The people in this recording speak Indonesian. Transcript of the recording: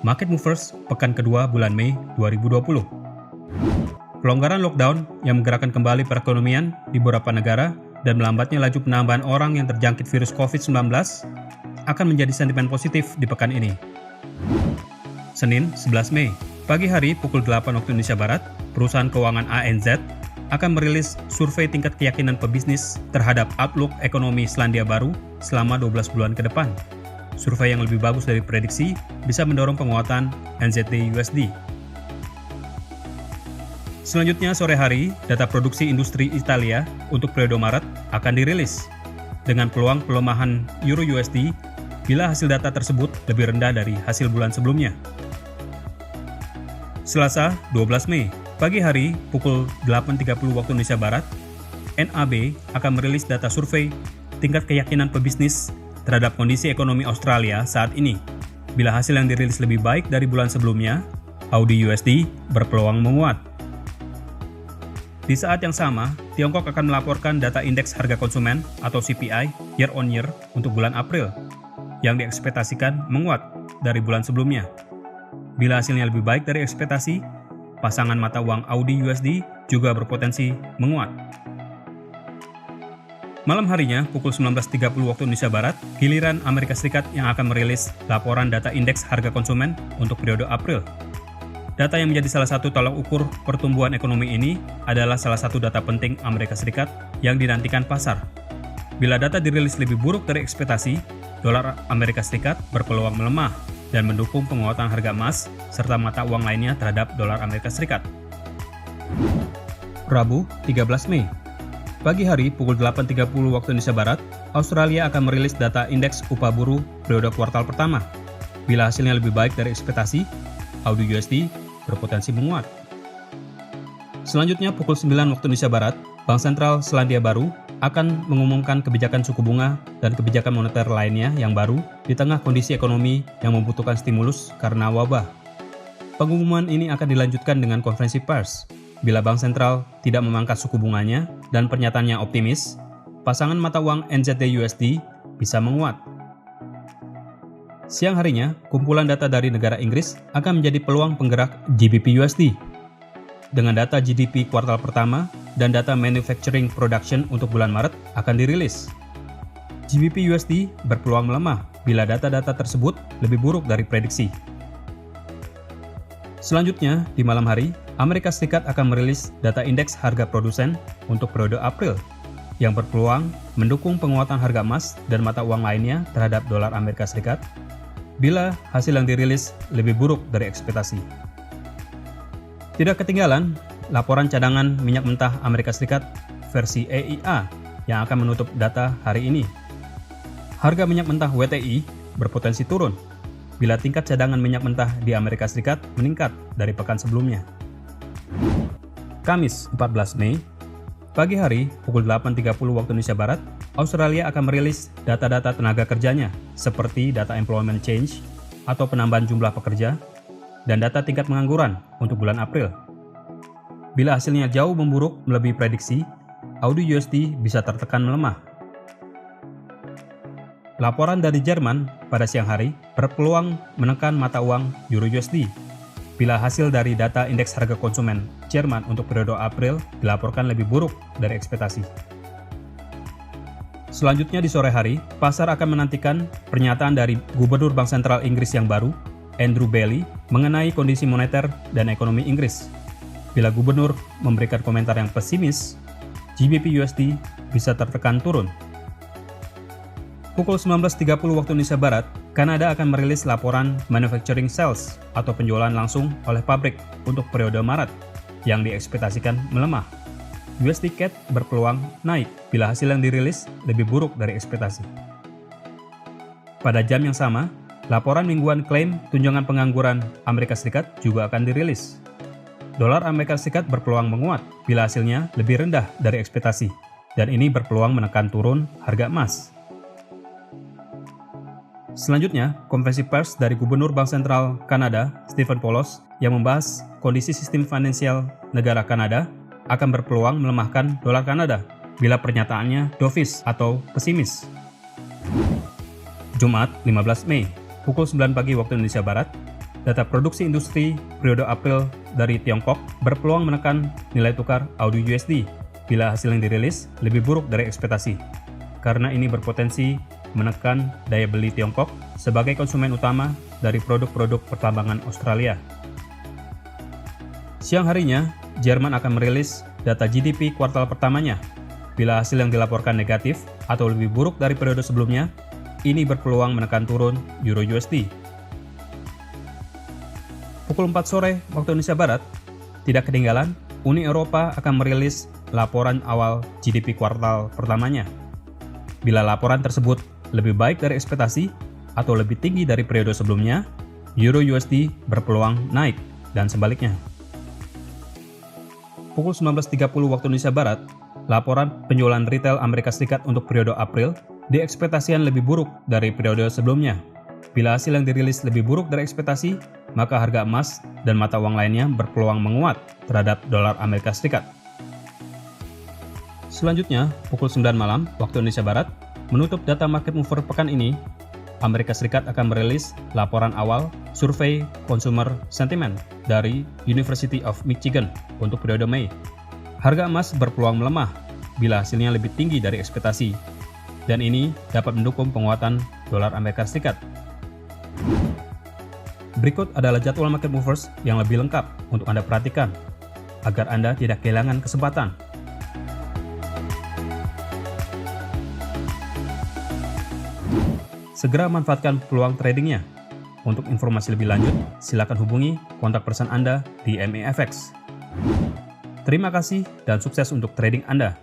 Market Movers pekan kedua bulan Mei 2020. Pelonggaran lockdown yang menggerakkan kembali perekonomian di beberapa negara dan melambatnya laju penambahan orang yang terjangkit virus COVID-19 akan menjadi sentimen positif di pekan ini. Senin, 11 Mei, pagi hari pukul 8 waktu Indonesia Barat, perusahaan keuangan ANZ akan merilis survei tingkat keyakinan pebisnis terhadap outlook ekonomi Selandia Baru selama 12 bulan ke depan. Survei yang lebih bagus dari prediksi bisa mendorong penguatan NZD-USD. Selanjutnya sore hari, data produksi industri Italia untuk periode Maret akan dirilis dengan peluang pelemahan Euro-USD bila hasil data tersebut lebih rendah dari hasil bulan sebelumnya. Selasa, 12 Mei, pagi hari pukul 8.30 waktu Indonesia Barat, NAB akan merilis data survei tingkat keyakinan pebisnis terhadap kondisi ekonomi Australia saat ini. Bila hasil yang dirilis lebih baik dari bulan sebelumnya, AUD-USD berpeluang menguat. Di saat yang sama, Tiongkok akan melaporkan data indeks harga konsumen atau CPI year on year untuk bulan April, yang diekspektasikan menguat dari bulan sebelumnya. Bila hasilnya lebih baik dari ekspektasi, pasangan mata uang AUD-USD juga berpotensi menguat. Malam harinya, pukul 19.30 waktu Indonesia Barat, giliran Amerika Serikat yang akan merilis laporan data indeks harga konsumen untuk periode April. Data yang menjadi salah satu tolak ukur pertumbuhan ekonomi ini adalah salah satu data penting Amerika Serikat yang dinantikan pasar. Bila data dirilis lebih buruk dari ekspektasi, dolar Amerika Serikat berpeluang melemah dan mendukung penguatan harga emas serta mata uang lainnya terhadap dolar Amerika Serikat. Rabu, 13 Mei. Pagi hari pukul 8.30 waktu Indonesia Barat, Australia akan merilis data indeks upah buruh periode kuartal pertama. Bila hasilnya lebih baik dari ekspektasi, AUD-USD berpotensi menguat. Selanjutnya pukul 9 waktu Indonesia Barat, Bank Sentral Selandia Baru akan mengumumkan kebijakan suku bunga dan kebijakan moneter lainnya yang baru di tengah kondisi ekonomi yang membutuhkan stimulus karena wabah. Pengumuman ini akan dilanjutkan dengan konferensi pers. Bila Bank Sentral tidak memangkas suku bunganya dan pernyataannya optimis, pasangan mata uang NZD-USD bisa menguat. Siang harinya, kumpulan data dari negara Inggris akan menjadi peluang penggerak GBP-USD. Dengan data GDP kuartal pertama dan data manufacturing production untuk bulan Maret akan dirilis. GBP-USD berpeluang melemah bila data-data tersebut lebih buruk dari prediksi. Selanjutnya, di malam hari, Amerika Serikat akan merilis data indeks harga produsen untuk periode April yang berpeluang mendukung penguatan harga emas dan mata uang lainnya terhadap dolar Amerika Serikat bila hasil yang dirilis lebih buruk dari ekspektasi. Tidak ketinggalan, laporan cadangan minyak mentah Amerika Serikat versi EIA yang akan menutup data hari ini. Harga minyak mentah WTI berpotensi turun bila tingkat cadangan minyak mentah di Amerika Serikat meningkat dari pekan sebelumnya. Kamis, 14 Mei, pagi hari pukul 8.30 waktu Indonesia Barat, Australia akan merilis data-data tenaga kerjanya seperti data employment change atau penambahan jumlah pekerja dan data tingkat pengangguran untuk bulan April. Bila hasilnya jauh memburuk melebihi prediksi, AUD-USD bisa tertekan melemah. Laporan dari Jerman pada siang hari berpeluang menekan mata uang Euro-USD. Bila hasil dari data indeks harga konsumen Jerman untuk periode April dilaporkan lebih buruk dari ekspektasi. Selanjutnya di sore hari, pasar akan menantikan pernyataan dari Gubernur Bank Sentral Inggris yang baru, Andrew Bailey, mengenai kondisi moneter dan ekonomi Inggris. Bila gubernur memberikan komentar yang pesimis, GBP-USD bisa tertekan turun. Pukul 19.30 waktu Indonesia Barat, Kanada akan merilis laporan manufacturing sales atau penjualan langsung oleh pabrik untuk periode Maret yang diekspektasikan melemah. USD CAD berpeluang naik bila hasil yang dirilis lebih buruk dari ekspektasi. Pada jam yang sama, laporan mingguan klaim tunjangan pengangguran Amerika Serikat juga akan dirilis. Dolar Amerika Serikat berpeluang menguat bila hasilnya lebih rendah dari ekspektasi, dan ini berpeluang menekan turun harga emas. Selanjutnya, konferensi pers dari Gubernur Bank Sentral Kanada, Stephen Poloz, yang membahas kondisi sistem finansial negara Kanada akan berpeluang melemahkan dolar Kanada bila pernyataannya dovish atau pesimis. Jumat, 15 Mei, pukul 9 pagi waktu Indonesia Barat, Data produksi industri periode April dari Tiongkok berpeluang menekan nilai tukar AUD/USD bila hasil yang dirilis lebih buruk dari ekspektasi, karena ini berpotensi menekan daya beli Tiongkok sebagai konsumen utama dari produk-produk pertambangan Australia. Siang harinya, Jerman akan merilis data GDP kuartal pertamanya. Bila hasil yang dilaporkan negatif atau lebih buruk dari periode sebelumnya, ini berpeluang menekan turun Euro/USD. Pukul 4 sore waktu Indonesia Barat, tidak ketinggalan, Uni Eropa akan merilis laporan awal GDP kuartal pertamanya. Bila laporan tersebut lebih baik dari ekspektasi atau lebih tinggi dari periode sebelumnya, Euro/USD berpeluang naik dan sebaliknya. Pukul 19.30 waktu Indonesia Barat, laporan penjualan retail Amerika Serikat untuk periode April diekspektasikan lebih buruk dari periode sebelumnya. Bila hasil yang dirilis lebih buruk dari ekspektasi, maka harga emas dan mata uang lainnya berpeluang menguat terhadap dolar Amerika Serikat. Selanjutnya, pukul 9 malam waktu Indonesia Barat, menutup data market mover pekan ini, Amerika Serikat akan merilis laporan awal survei consumer sentiment dari University of Michigan untuk periode Mei. Harga emas berpeluang melemah bila hasilnya lebih tinggi dari ekspektasi, dan ini dapat mendukung penguatan dolar Amerika Serikat. Berikut adalah jadwal market movers yang lebih lengkap untuk Anda perhatikan, agar Anda tidak kehilangan kesempatan. Segera manfaatkan peluang tradingnya. Untuk informasi lebih lanjut, silakan hubungi kontak person Anda di MEFX. Terima kasih dan sukses untuk trading Anda.